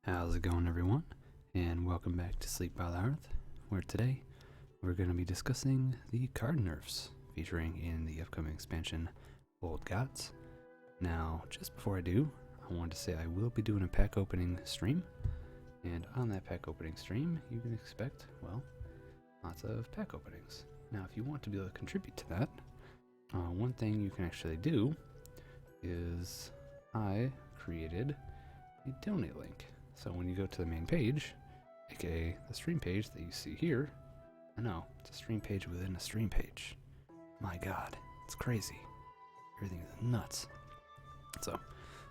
How's it going, everyone? And welcome back to Sleep by the Hearth, where today we're going to be discussing the card nerfs featuring in the upcoming expansion Old Gods. Now, just before I do, I wanted to say I will be doing a pack opening stream, and on that pack opening stream, you can expect, well, lots of pack openings. Now, if you want to be able to contribute to that, one thing you can actually do is I created a donate link. So when you go to the main page, aka the stream page that you see here, I know, it's a stream page within a stream page. My god, it's crazy. Everything is nuts. So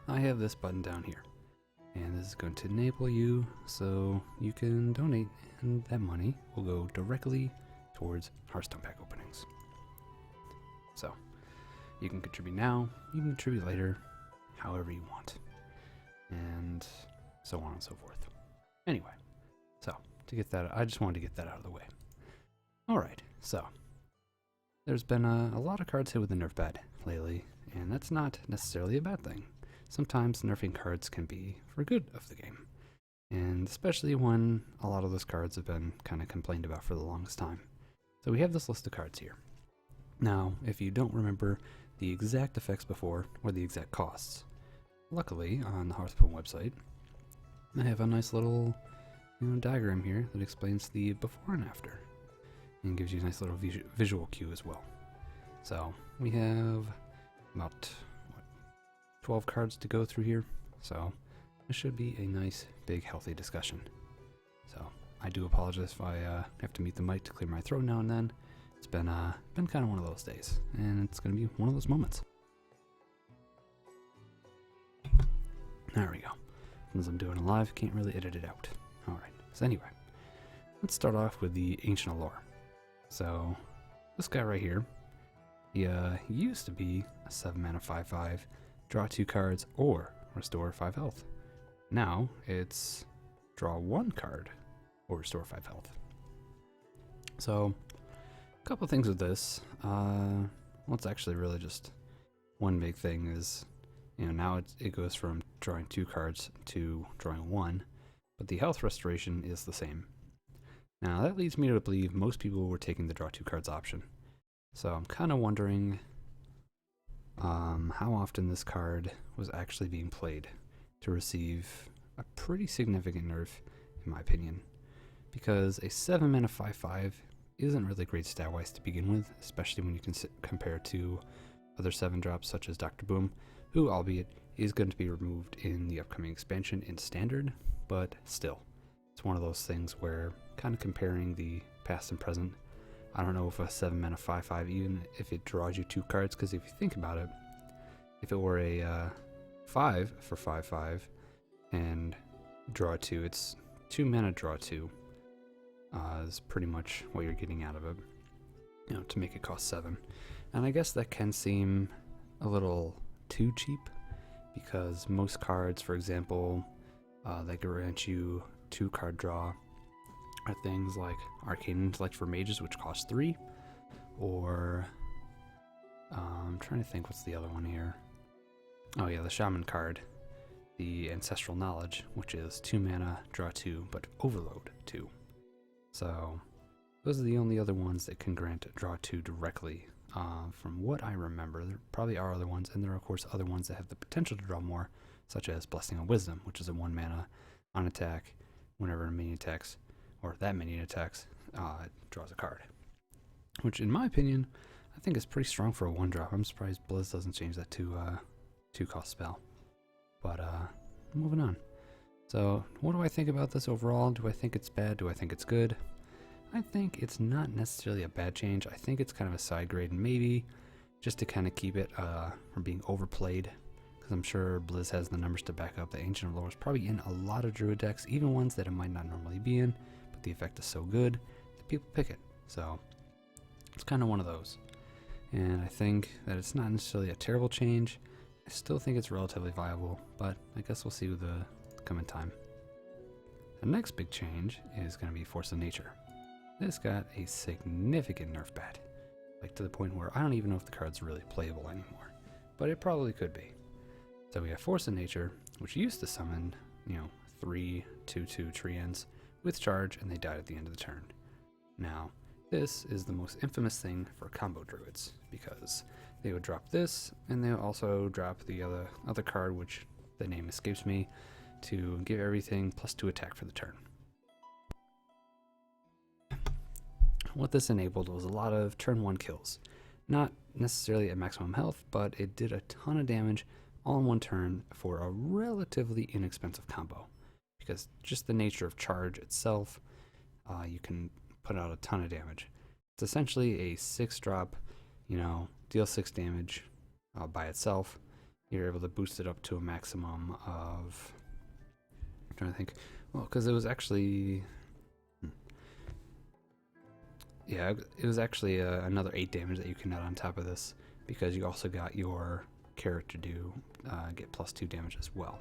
I have this button down here, and this is going to enable you so you can donate, and that money will go directly towards Hearthstone pack openings. So you can contribute now, you can contribute later, however you want. And so on and so forth. Anyway, so to get that, I just wanted to get that out of the way. Alright, so there's been a lot of cards hit with the nerf bad lately, and that's not necessarily a bad thing. Sometimes nerfing cards can be for good of the game, and especially when a lot of those cards have been kind of complained about for the longest time. So we have this list of cards here. Now, if you don't remember the exact effects before, or the exact costs, luckily on the Hearthstone website, I have a nice little diagram here that explains the before and after, and gives you a nice little visual cue as well. So we have about 12 cards to go through here, so this should be a nice, big, healthy discussion. So I do apologize if I have to mute the mic to clear my throat now and then. It's been kind of one of those days, and it's going to be one of those moments. There we go. Since I'm doing it live, can't really edit it out. Alright, so anyway, let's start off with the Ancient Allure. So, this guy right here, he used to be a 7 mana 5/5, draw 2 cards, or restore 5 health. Now, it's draw 1 card, or restore 5 health. So, a couple things with this. Well, it's actually really just one big thing is, now it goes from drawing 2 cards to drawing 1, but the health restoration is the same. Now that leads me to believe most people were taking the draw 2 cards option. So I'm kind of wondering how often this card was actually being played to receive a pretty significant nerf, in my opinion. Because a 7 mana 5/5 isn't really great stat-wise to begin with, especially when you can compare to other 7 drops such as Dr. Boom, who, albeit, is going to be removed in the upcoming expansion in Standard, but still, it's one of those things where, kind of comparing the past and present, I don't know if a 7 mana 5/5, even if it draws you 2 cards, because if you think about it, if it were a 5 for 5/5 and draw 2, it's 2 mana draw 2 is pretty much what you're getting out of it, to make it cost 7. And I guess that can seem a little too cheap, because most cards, for example, that grant you 2 card draw are things like Arcane Intellect for Mages, which costs 3, or I'm trying to think what's the other one here. Oh yeah, the Shaman card, the Ancestral Knowledge, which is 2 mana, draw 2, but overload 2. So those are the only other ones that can grant draw 2 directly. From what I remember, there probably are other ones, and there are of course other ones that have the potential to draw more, such as Blessing of Wisdom, which is a 1 mana on attack. Whenever a minion attacks, or that minion attacks, it draws a card. Which, in my opinion, I think is pretty strong for a 1-drop. I'm surprised Blizz doesn't change that to 2-cost spell. But moving on. So, what do I think about this overall? Do I think it's bad? Do I think it's good? I think it's not necessarily a bad change. I think it's kind of a side grade, and maybe just to kind of keep it from being overplayed, because I'm sure Blizz has the numbers to back up that Ancient Allure is probably in a lot of Druid decks, even ones that it might not normally be in, but the effect is so good that people pick it. So it's kind of one of those. And I think that it's not necessarily a terrible change. I still think it's relatively viable, but I guess we'll see with the coming time. The next big change is going to be Force of Nature. This got a significant nerf bad, like to the point where I don't even know if the card's really playable anymore, but it probably could be. So we have Force of Nature, which used to summon, 3/2/2 treants with charge, and they died at the end of the turn. Now, this is the most infamous thing for combo druids, because they would drop this, and they would also drop the other card, which the name escapes me, to give everything +2 attack for the turn. What this enabled was a lot of turn 1 kills. Not necessarily at maximum health, but it did a ton of damage all in one turn for a relatively inexpensive combo. Because just the nature of charge itself, you can put out a ton of damage. It's essentially a 6-drop, deal 6 damage by itself. You're able to boost it up to a maximum of, I'm trying to think, well, because it was actually, yeah, it was actually another 8 damage that you can add on top of this, because you also got your character to get +2 damage as well.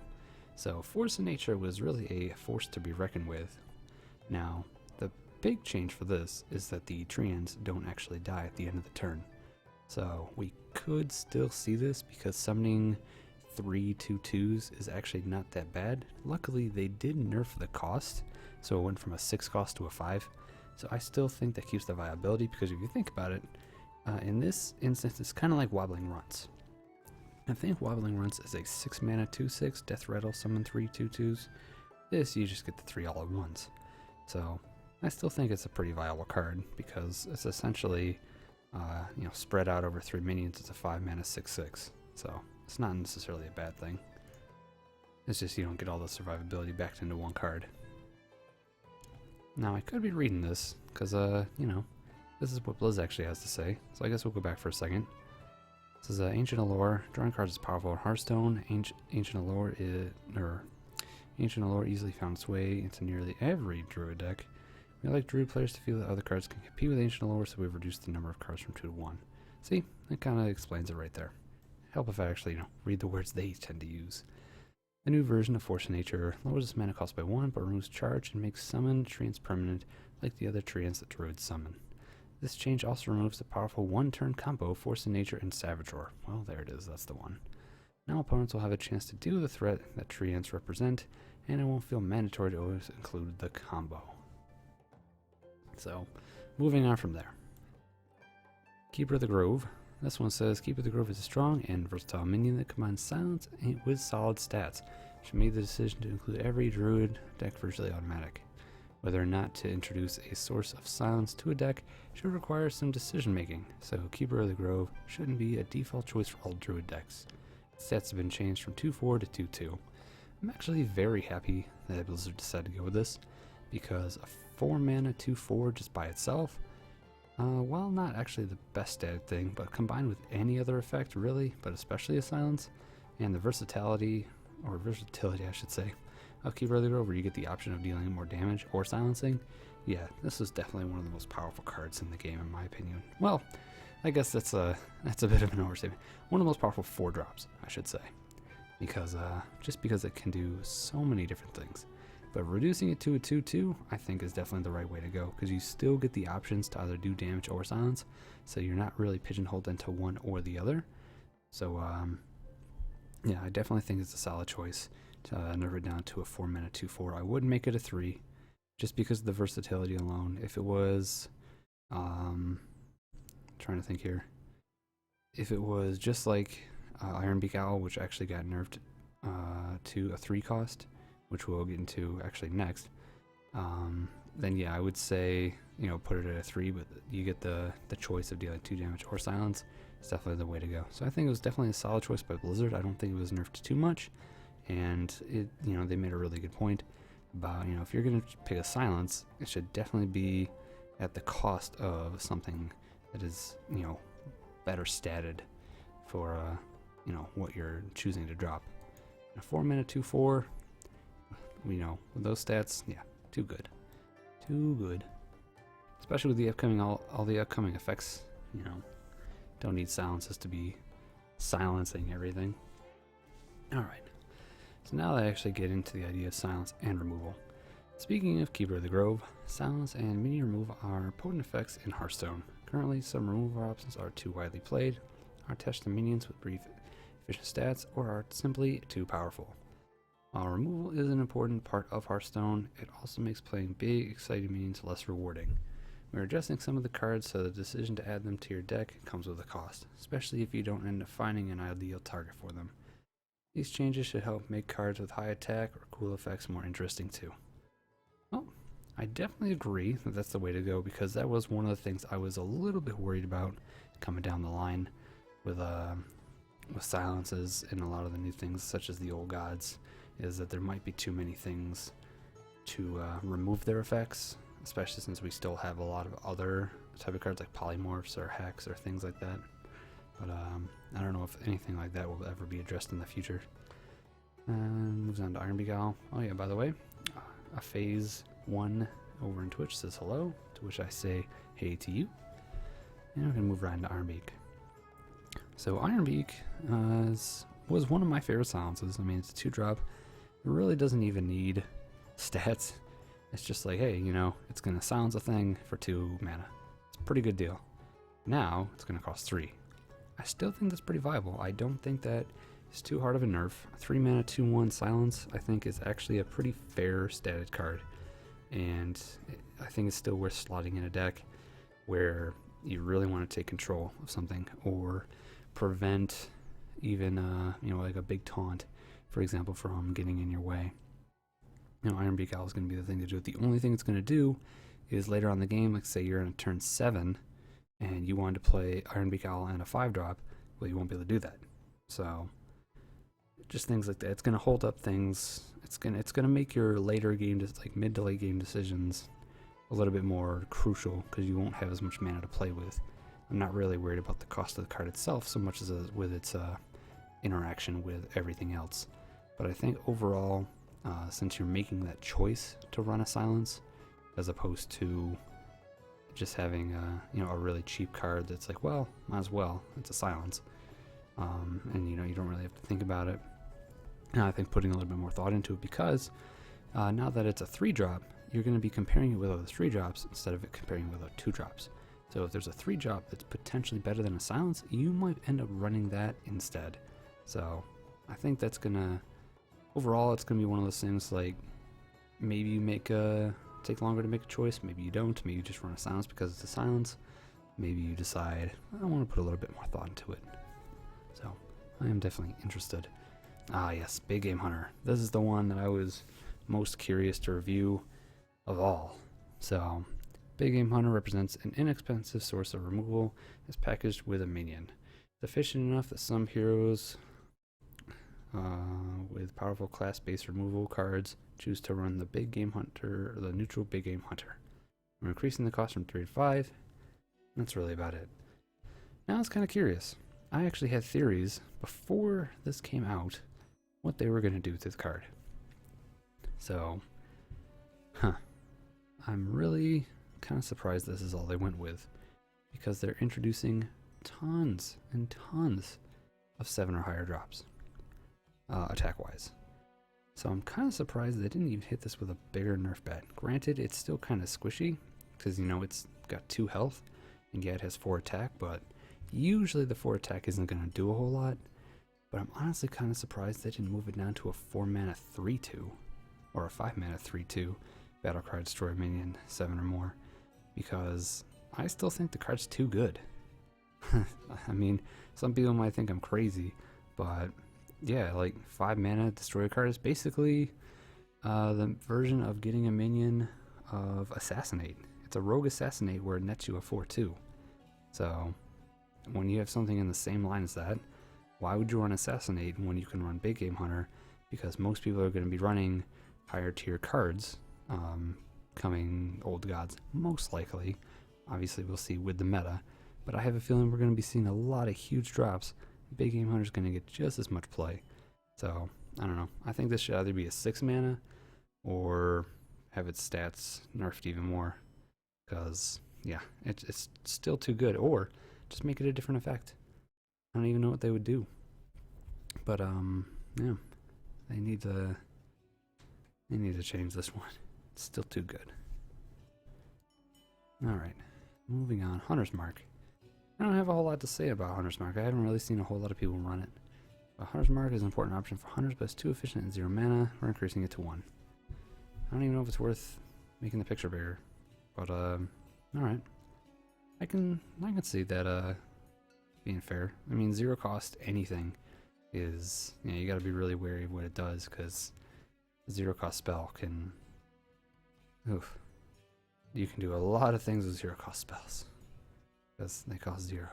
So Force of Nature was really a force to be reckoned with. Now, the big change for this is that the treants don't actually die at the end of the turn. So we could still see this, because summoning 3/2/2s is actually not that bad. Luckily, they did nerf the cost, so it went from a 6 cost to a 5. So I still think that keeps the viability, because if you think about it, in this instance, it's kind of like Wobbling Runts. I think Wobbling Runts is a 6 mana 2/6 Death Rattle summon 3/2/2s. This, you just get the 3 all at once. So I still think it's a pretty viable card, because it's essentially spread out over 3 minions. It's a 5 mana 6/6. So it's not necessarily a bad thing. It's just you don't get all the survivability backed into one card. Now, I could be reading this, because, this is what Blizz actually has to say, so I guess we'll go back for a second. This is Ancient Allure. Drawing cards is powerful in Hearthstone. Ancient Allure easily found its way into nearly every Druid deck. We like Druid players to feel that other cards can compete with Ancient Allure, so we've reduced the number of cards from 2 to 1. See? That kind of explains it right there. Help if I actually, read the words they tend to use. The new version of Force of Nature lowers its mana cost by 1, but removes charge and makes summon treants permanent like the other treants that druids summon. This change also removes the powerful 1-turn combo Force of Nature and Savage Roar. Well, there it is, that's the one. Now opponents will have a chance to deal with the threat that treants represent, and it won't feel mandatory to always include the combo. So, moving on from there. Keeper of the Grove. This one says, Keeper of the Grove is a strong and versatile minion that combines silence with solid stats. She made the decision to include every druid deck virtually automatic. Whether or not to introduce a source of silence to a deck should require some decision making, so Keeper of the Grove shouldn't be a default choice for all druid decks. Stats have been changed from 2/4 to 2/2. I'm actually very happy that Blizzard decided to go with this, because a 4 mana 2/4 just by itself, while not actually the best stat thing, but combined with any other effect really, but especially a silence, and the versatility I should say, of Keeper of the Grove, where you get the option of dealing more damage or silencing, yeah, this is definitely one of the most powerful cards in the game in my opinion. Well, I guess that's a bit of an overstatement. One of the most powerful 4-drops, I should say, because just because it can do so many different things. But reducing it to a 2/2, I think, is definitely the right way to go, because you still get the options to either do damage or silence, so you're not really pigeonholed into one or the other. So, yeah, I definitely think it's a solid choice to nerf it down to a 4 mana 2/4. I wouldn't make it a 3, just because of the versatility alone. If it was, trying to think here, if it was just like Ironbeak Owl, which actually got nerfed to a 3 cost, which we'll get into actually next, then yeah, I would say, put it at a 3, but you get the choice of dealing 2 damage or silence. It's definitely the way to go. So I think it was definitely a solid choice by Blizzard. I don't think it was nerfed too much, and they made a really good point about, if you're going to pick a silence, it should definitely be at the cost of something that is, better statted for, what you're choosing to drop. A 4 mana 2/4, with those stats, yeah, too good. Too good. Especially with the upcoming, all the upcoming effects, don't need silences to be silencing everything. Alright, so now I actually get into the idea of silence and removal. Speaking of Keeper of the Grove, silence and minion removal are potent effects in Hearthstone. Currently, some removal options are too widely played, are attached to minions with brief efficient stats, or are simply too powerful. While removal is an important part of Hearthstone, it also makes playing big, exciting minions less rewarding. We're adjusting some of the cards so the decision to add them to your deck comes with a cost, especially if you don't end up finding an ideal target for them. These changes should help make cards with high attack or cool effects more interesting too. Well, I definitely agree that that's the way to go, because that was one of the things I was a little bit worried about coming down the line with silences and a lot of the new things such as the old gods, is that there might be too many things to remove their effects, especially since we still have a lot of other type of cards like polymorphs or hacks or things like that. But I don't know if anything like that will ever be addressed in the future. And moves on to Iron Beagle. Oh yeah, by the way, a phase 1 over in Twitch says hello, to which I say hey to you. And we're going to move right into Ironbeak. So Ironbeak was one of my favorite silences. I mean, it's a 2-drop. It really doesn't even need stats. It's just like, hey, you know, it's going to silence a thing for 2 mana. It's a pretty good deal. Now, it's going to cost 3. I still think that's pretty viable. I don't think that is too hard of a nerf. A 3 mana 2/1 silence, I think, is actually a pretty fair statted card. And I think it's still worth slotting in a deck where you really want to take control of something or prevent even, you know, like a big taunt, for example, from getting in your way. You know, Iron Beak Owl is going to be the thing to do it. The only thing it's going to do is later on in the game, like say you're on turn 7 and you wanted to play Iron Beak Owl and a 5-drop, well, you won't be able to do that. So just things like that. It's going to hold up things. It's gonna make your later game, like mid to late game decisions, a little bit more crucial because you won't have as much mana to play with. I'm not really worried about the cost of the card itself so much as with its interaction with everything else. But I think overall, since you're making that choice to run a silence, as opposed to just having you know, a really cheap card that's like, well, might as well, it's a silence, and you know, you don't really have to think about it. And I think putting a little bit more thought into it, because now that it's a 3-drop, you're going to be comparing it with other 3-drops instead of comparing it with other 2-drops. So if there's a 3-drop that's potentially better than a silence, you might end up running that instead. So I think that's gonna, overall, it's gonna be one of those things like maybe you take longer to make a choice, maybe you don't, maybe you just run a silence because it's a silence, maybe you decide I want to put a little bit more thought into it. So I am definitely interested. Ah yes, Big Game Hunter. This is the one that I was most curious to review of all. So Big Game Hunter represents an inexpensive source of removal that's packaged with a minion. It's efficient enough that some heroes with powerful class-based removal cards choose to run the Big Game Hunter or the neutral Big Game Hunter. We're increasing the cost from 3 to 5. That's really about it. Now I was kind of curious. I actually had theories before this came out what they were going to do with this card. So, I'm really kind of surprised this is all they went with, because they're introducing tons and tons of 7 or higher drops, attack-wise. So I'm kind of surprised they didn't even hit this with a bigger nerf bet. Granted, it's still kind of squishy, because, you know, it's got 2 health, and yeah, it has 4 attack, but usually the 4 attack isn't going to do a whole lot. But I'm honestly kind of surprised they didn't move it down to a 4 mana 3/2, or a 5 mana 3/2 Battlecry Destroyer minion, 7 or more, because I still think the card's too good. I mean, some people might think I'm crazy, but yeah, like 5 mana Destroyer card is basically the version of getting a minion of Assassinate. It's a Rogue Assassinate where it nets you a 4/2. So when you have something in the same line as that, why would you run Assassinate when you can run Big Game Hunter? Because most people are going to be running higher tier cards, coming Old Gods, most likely. Obviously, we'll see with the meta. But I have a feeling we're going to be seeing a lot of huge drops. Big Game Hunter is going to get just as much play. So, I don't know. I think this should either be a 6 mana or have its stats nerfed even more. Because, yeah, it's still too good. Or just make it a different effect. I don't even know what they would do. But, yeah. They need to change this one. It's still too good. Alright. Moving on. Hunter's Mark. I don't have a whole lot to say about Hunter's Mark. I haven't really seen a whole lot of people run it. A Hunter's Mark is an important option for hunters, but it's too efficient and 0 mana. We're increasing it to 1. I don't even know if it's worth making the picture bigger, but alright. I can see that being fair. I mean, 0 cost anything is, you know, you gotta be really wary of what it does, because 0 cost spell can, oof. You can do a lot of things with 0 cost spells, because they cost 0.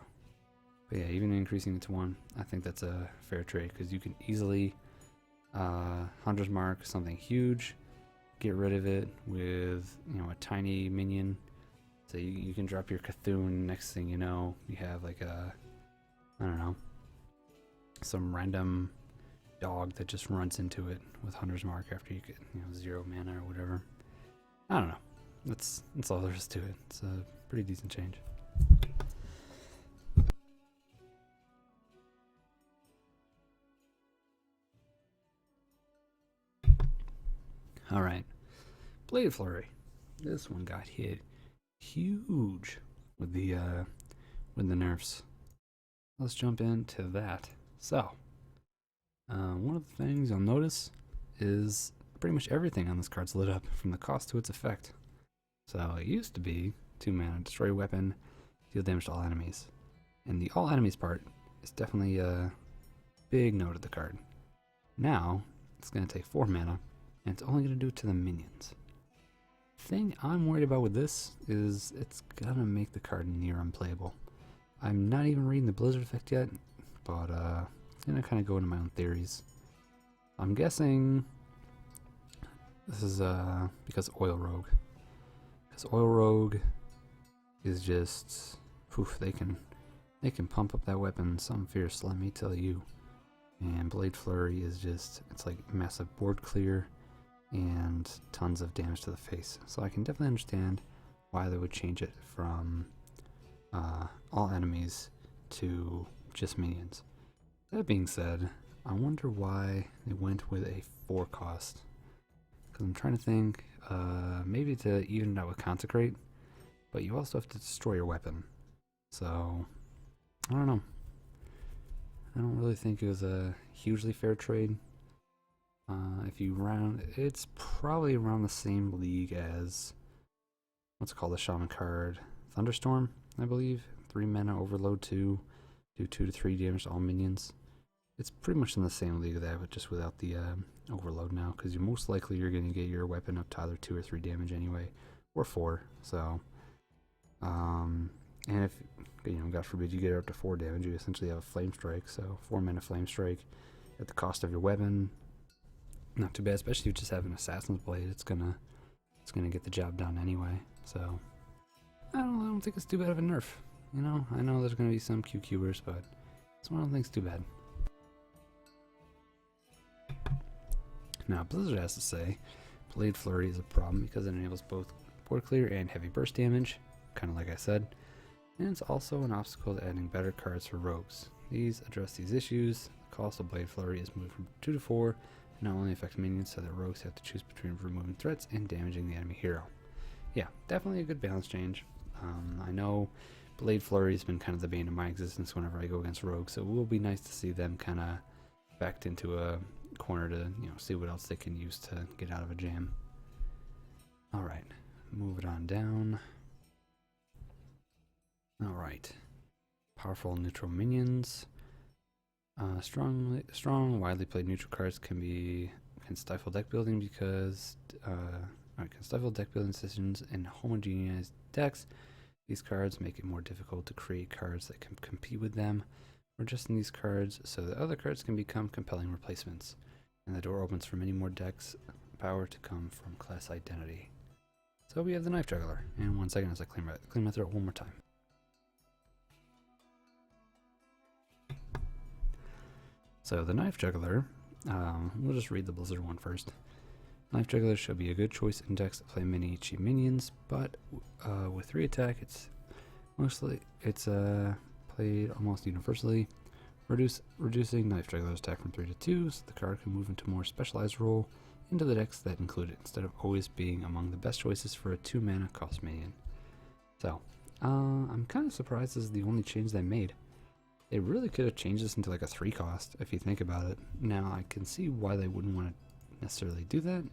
But yeah, even increasing it to 1, I think that's a fair trade, because you can easily Hunter's Mark something huge, get rid of it with, you know, a tiny minion. So you can drop your Cthulhu, next thing you know, you have like a, I don't know, some random dog that just runs into it with Hunter's Mark after you get, you know, 0 mana or whatever. I don't know. That's all there is to it. It's a pretty decent change. Alright. Blade Flurry. This one got hit huge with the nerfs. Let's jump into that. So, one of the things you'll notice is pretty much everything on this card's lit up, from the cost to its effect. So it used to be 2 mana, destroy a weapon, deal damage to all enemies. And the all enemies part is definitely a big note of the card. Now, it's going to take 4 mana, and it's only going to do it to the minions. Thing I'm worried about with this is it's going to make the card near unplayable. I'm not even reading the Blizzard effect yet, but it's going to kind of go into my own theories. I'm guessing this is because Oil Rogue. Because Oil Rogue is just, poof, they can pump up that weapon some fierce, let me tell you. And Blade Flurry is just, it's like massive board clear and tons of damage to the face. So I can definitely understand why they would change it from all enemies to just minions. That being said, I wonder why they went with a 4 cost. Because I'm trying to think, maybe to even it out with Consecrate, but you also have to destroy your weapon. So, I don't know. I don't really think it was a hugely fair trade. If you round, it's probably around the same league as, what's it called, the Shaman card, Thunderstorm, I believe. 3 mana, overload 2, do 2 to 3 damage to all minions. It's pretty much in the same league of that, but just without the overload now, because you're most likely you're going to get your weapon up to either 2 or 3 damage anyway, or 4. So, and if, you know, God forbid you get it up to 4 damage, you essentially have a Flame Strike. So 4 mana Flame Strike at the cost of your weapon, not too bad. Especially if you just have an Assassin's Blade, it's gonna get the job done anyway. So I don't think it's too bad of a nerf. You know, I know there's gonna be some QQers, but it's one I don't think it's too bad. Now, Blizzard has to say, Blade Flurry is a problem because it enables both board clear and heavy burst damage, kind of like I said, and it's also an obstacle to adding better cards for rogues. These address these issues. The cost of Blade Flurry is moved from 2 to 4, and not only affects minions, so that rogues have to choose between removing threats and damaging the enemy hero. Yeah, definitely a good balance change. I know Blade Flurry has been kind of the bane of my existence whenever I go against rogues, so it will be nice to see them kind of backed into a corner to, you know, see what else they can use to get out of a jam. Alright, move it on down. Alright, powerful neutral minions. Strong, widely played neutral cards can stifle deck building because can stifle deck building decisions in homogeneous decks. These cards make it more difficult to create cards that can compete with them, or just in these cards, so that other cards can become compelling replacements. And the door opens for many more decks power to come from class identity. So we have the Knife Juggler. And 1 second as I clean my throat one more time. So the Knife Juggler, we'll just read the Blizzard one first. Knife Juggler shall be a good choice in decks that play many cheap minions, but with 3 attack, it's played almost universally, reducing Knife Juggler's attack from 3 to 2, so the card can move into a more specialized role into the decks that include it, instead of always being among the best choices for a 2 mana cost minion. So, I'm kind of surprised this is the only change they made. They really could have changed this into like a 3 cost if you think about it. Now I can see why they wouldn't want to necessarily do that,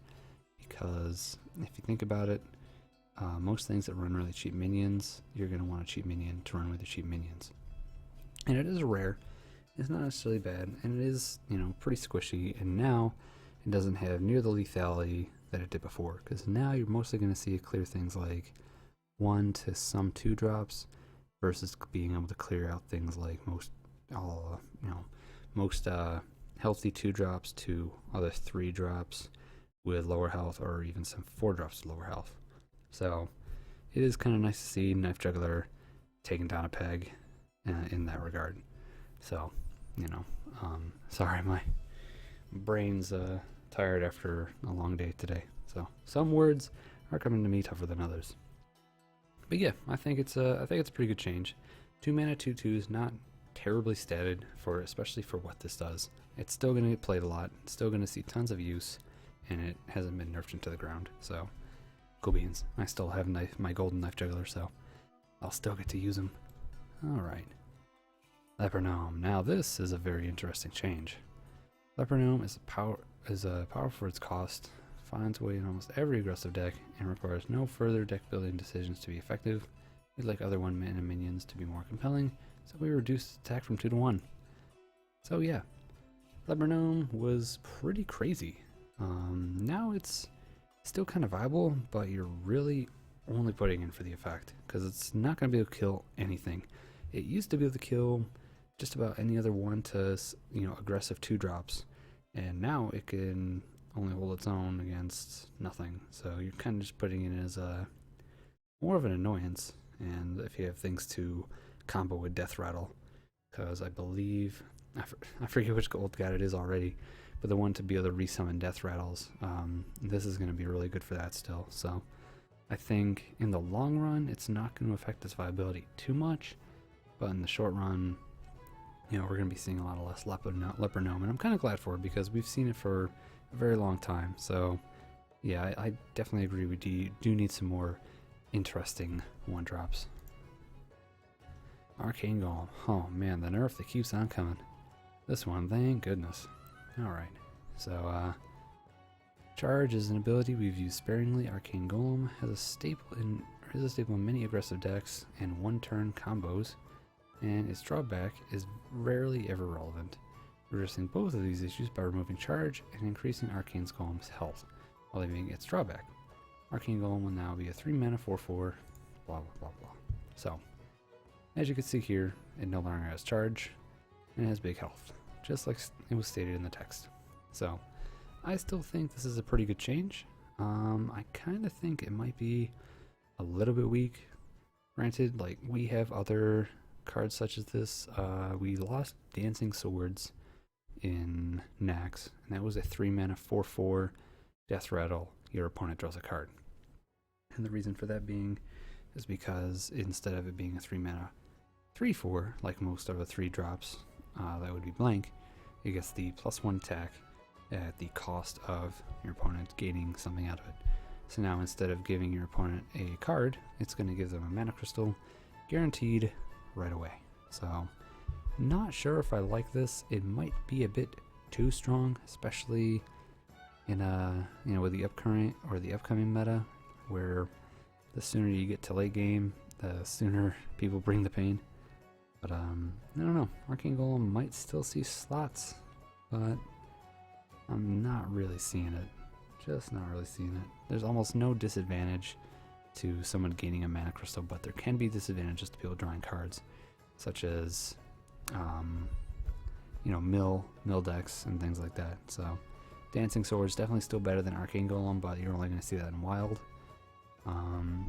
because if you think about it, most things that run really cheap minions, you're going to want a cheap minion to run with the cheap minions. And it is rare. It's not necessarily bad, and it is, you know, pretty squishy, and now it doesn't have near the lethality that it did before, because now you're mostly going to see it clear things like 1 to some 2 drops versus being able to clear out things like most healthy 2 drops to other 3 drops with lower health, or even some 4 drops to lower health. So it is kind of nice to see Knife Juggler taking down a peg in that regard. So, you know, sorry, my brain's tired after a long day today. So some words are coming to me tougher than others. But yeah, I think it's a pretty good change. 2 mana 2/2s, not terribly statted for, especially for what this does. It's still going to get played a lot. It's still going to see tons of use, and it hasn't been nerfed into the ground. So, go beans. I still have my golden Knife Juggler, so I'll still get to use him. All right. Leper Gnome. Now this is a very interesting change. Leper Gnome is powerful for its cost, finds a way in almost every aggressive deck, and requires no further deck building decisions to be effective. We'd like other 1 mana minions to be more compelling, so we reduced attack from 2 to 1. So yeah, Leper Gnome was pretty crazy. Now it's still kind of viable, but you're really only putting in for the effect, because it's not going to be able to kill anything. It used to be able to kill just about any other 1 to, you know, aggressive 2 drops, and now it can only hold its own against nothing. So you're kind of just putting it as more of an annoyance. And if you have things to combo with Death Rattle, because I believe, I forget which gold guide it is already, but the one to be able to resummon Death Rattles, this is going to be really good for that still. So I think in the long run, it's not going to affect its viability too much, but in the short run, you know, we're going to be seeing a lot of less Leper Gnome, and I'm kind of glad for it, because we've seen it for a very long time. So yeah, I definitely agree with you. Do need some more interesting 1-drops. Arcane Golem. Oh man, the nerf that keeps on coming. This one, thank goodness. Alright, so Charge is an ability we've used sparingly. Arcane Golem has a staple in many aggressive decks and 1-turn combos, and its drawback is rarely ever relevant. Addressing both of these issues by removing Charge and increasing Arcane Golem's health, while leaving its drawback. Arcane Golem will now be a 3 mana 4/4, blah blah blah blah. So, as you can see here, it no longer has Charge, and it has big health, just like it was stated in the text. So, I still think this is a pretty good change. I kind of think it might be a little bit weak. Granted, like, we have other cards such as this. We lost Dancing Swords in Nax, and that was a 3 mana 4/4 Death Rattle. Your opponent draws a card. And the reason for that being is because instead of it being a 3 mana 3/4, like most of the 3 drops that would be blank, it gets the +1 attack at the cost of your opponent gaining something out of it. So now instead of giving your opponent a card, it's going to give them a mana crystal guaranteed right away. So not sure if I like this. It might be a bit too strong, especially in with the upcoming meta, where the sooner you get to late game, the sooner people bring the pain. But I don't know. Arcane Golem might still see slots, but I'm not really seeing it. Just not really seeing it. There's almost no disadvantage to someone gaining a mana crystal, but there can be disadvantages to people drawing cards, such as mill decks and things like that. So Dancing Sword is definitely still better than Arcane Golem, but you're only going to see that in Wild.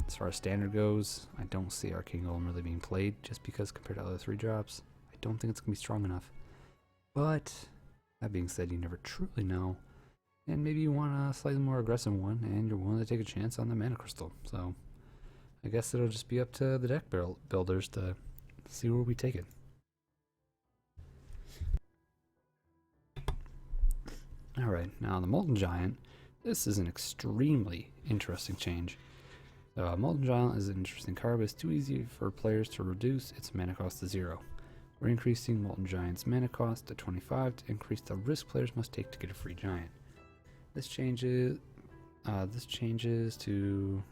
As far as Standard goes, I don't see Arcane Golem really being played, just because compared to other 3 drops, I don't think it's going to be strong enough. But that being said, you never truly know, and maybe you want a slightly more aggressive one, and you're willing to take a chance on the mana crystal. So I guess it'll just be up to the deck builders to see where we take it. Alright, now the Molten Giant. This is an extremely interesting change. Molten Giant is an interesting card, but it's too easy for players to reduce its mana cost to 0. We're increasing Molten Giant's mana cost to 25 to increase the risk players must take to get a free giant. This changes to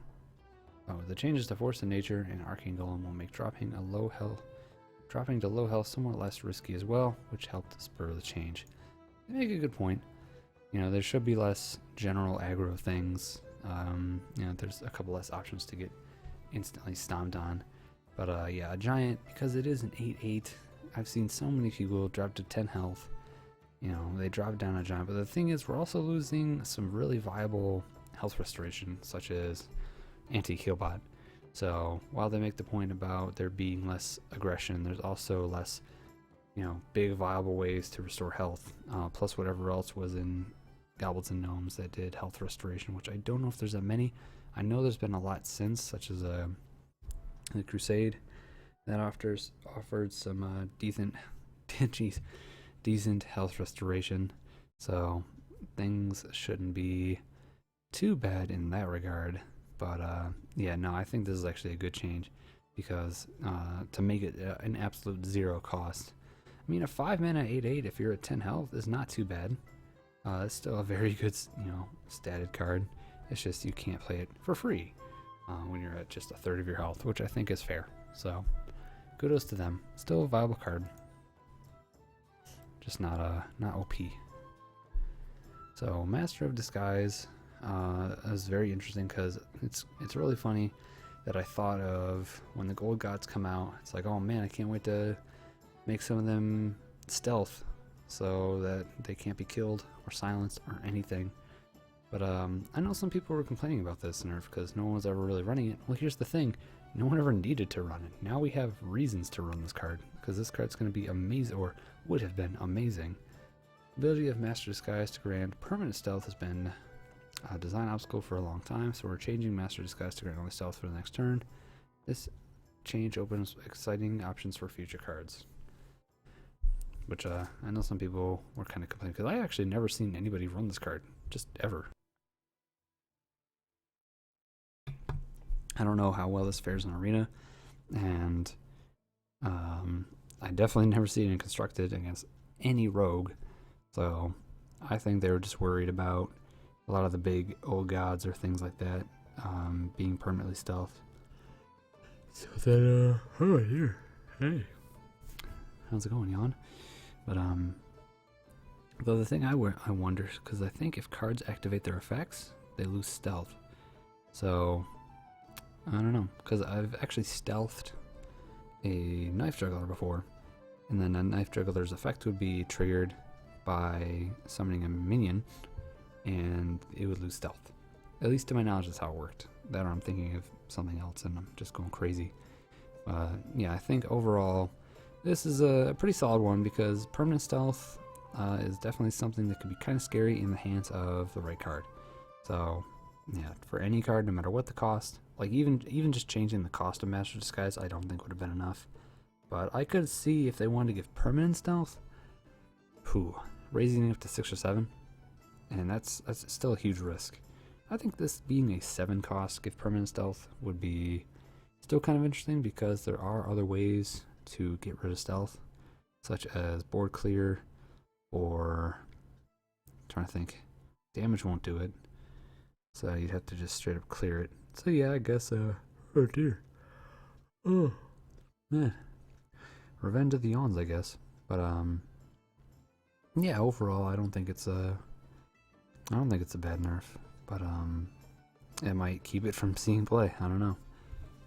the changes to Force of Nature and Arcane Golem will make dropping to low health somewhat less risky as well, which helped spur the change. They make a good point. You know, there should be less general aggro things. You know, there's a couple less options to get instantly stomped on. But yeah, a giant, because it is an 8/8, I've seen so many people drop to 10 health. You know, they drop down a giant. But the thing is, we're also losing some really viable health restoration, such as anti-healbot. So while they make the point about there being less aggression, there's also less, you know, big viable ways to restore health, plus whatever else was in Goblins and Gnomes that did health restoration, which I don't know if there's that many. I know there's been a lot since, such as the Crusade that offered some decent health restoration. So things shouldn't be too bad in that regard. But yeah, no, I think this is actually a good change because to make it an absolute zero cost. I mean, a 5 mana 8/8 if you're at 10 health is not too bad. It's still a very good, you know, statted card. It's just you can't play it for free when you're at just a third of your health, which I think is fair. So kudos to them. Still a viable card, just not OP. So Master of Disguise is very interesting because it's really funny that I thought of when the Gold Gods come out. It's like, oh man, I can't wait to make some of them stealth so that they can't be killed or silenced or anything. But I know some people were complaining about this nerf because no one was ever really running it. Well, here's the thing. No one ever needed to run it. Now we have reasons to run this card because this card's going to be amazing, or would have been amazing. The ability of Master Disguise to grant permanent stealth has been a design obstacle for a long time, so we're changing Master Disguise to grant only stealth for the next turn. This change opens exciting options for future cards. Which I know some people were kind of complaining because I actually never seen anybody run this card, just ever. I don't know how well this fares in Arena, and I definitely never see it constructed against any rogue, so I think they were just worried about a lot of the big old gods or things like that being permanently stealth. So that, oh, here, hey. How's it going, Yawn? But though the thing I wonder, because I think if cards activate their effects, they lose stealth. So I don't know, because I've actually stealthed a Knife Juggler before, and then a Knife Juggler's effect would be triggered by summoning a minion, and it would lose stealth. At least to my knowledge, that's how it worked. That or I'm thinking of something else, and I'm just going crazy. Yeah, I think overall, this is a pretty solid one because permanent stealth is definitely something that could be kind of scary in the hands of the right card. So yeah, for any card, no matter what the cost, like even just changing the cost of Master Disguise, I don't think would have been enough. But I could see if they wanted to give permanent stealth, raising it up to 6 or 7, and that's still a huge risk. I think this being a 7 cost give permanent stealth would be still kind of interesting because there are other ways to get rid of stealth, such as board clear, or I'm trying to think, damage won't do it, so you'd have to just straight up clear it. So yeah, I guess oh dear, oh man, Revenge of the Yawns, I guess. But yeah, overall I don't think it's a bad nerf, but it might keep it from seeing play. I don't know,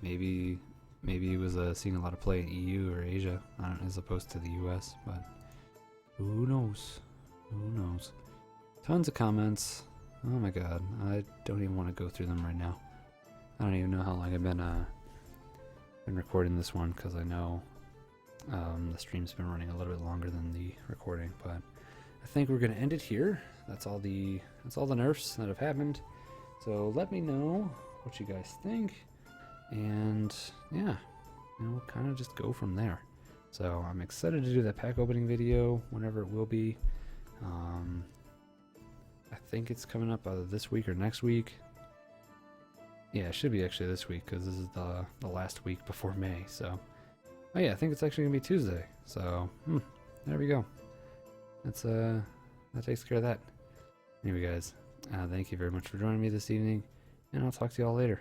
maybe he was seeing a lot of play in EU or Asia, as opposed to the US, but who knows? Who knows? Tons of comments. Oh my god, I don't even want to go through them right now. I don't even know how long I've been recording this one because I know the stream's been running a little bit longer than the recording, but I think we're gonna end it here. That's all the nerfs that have happened. So let me know what you guys think. And yeah, we'll kind of just go from there. So I'm excited to do that pack opening video whenever it will be. I think it's coming up either this week or next week. Yeah, it should be actually this week because this is the last week before May. So Oh yeah, I think it's actually gonna be Tuesday. So, there we go. That's that takes care of that. Anyway, guys, thank you very much for joining me this evening, and I'll talk to you all later.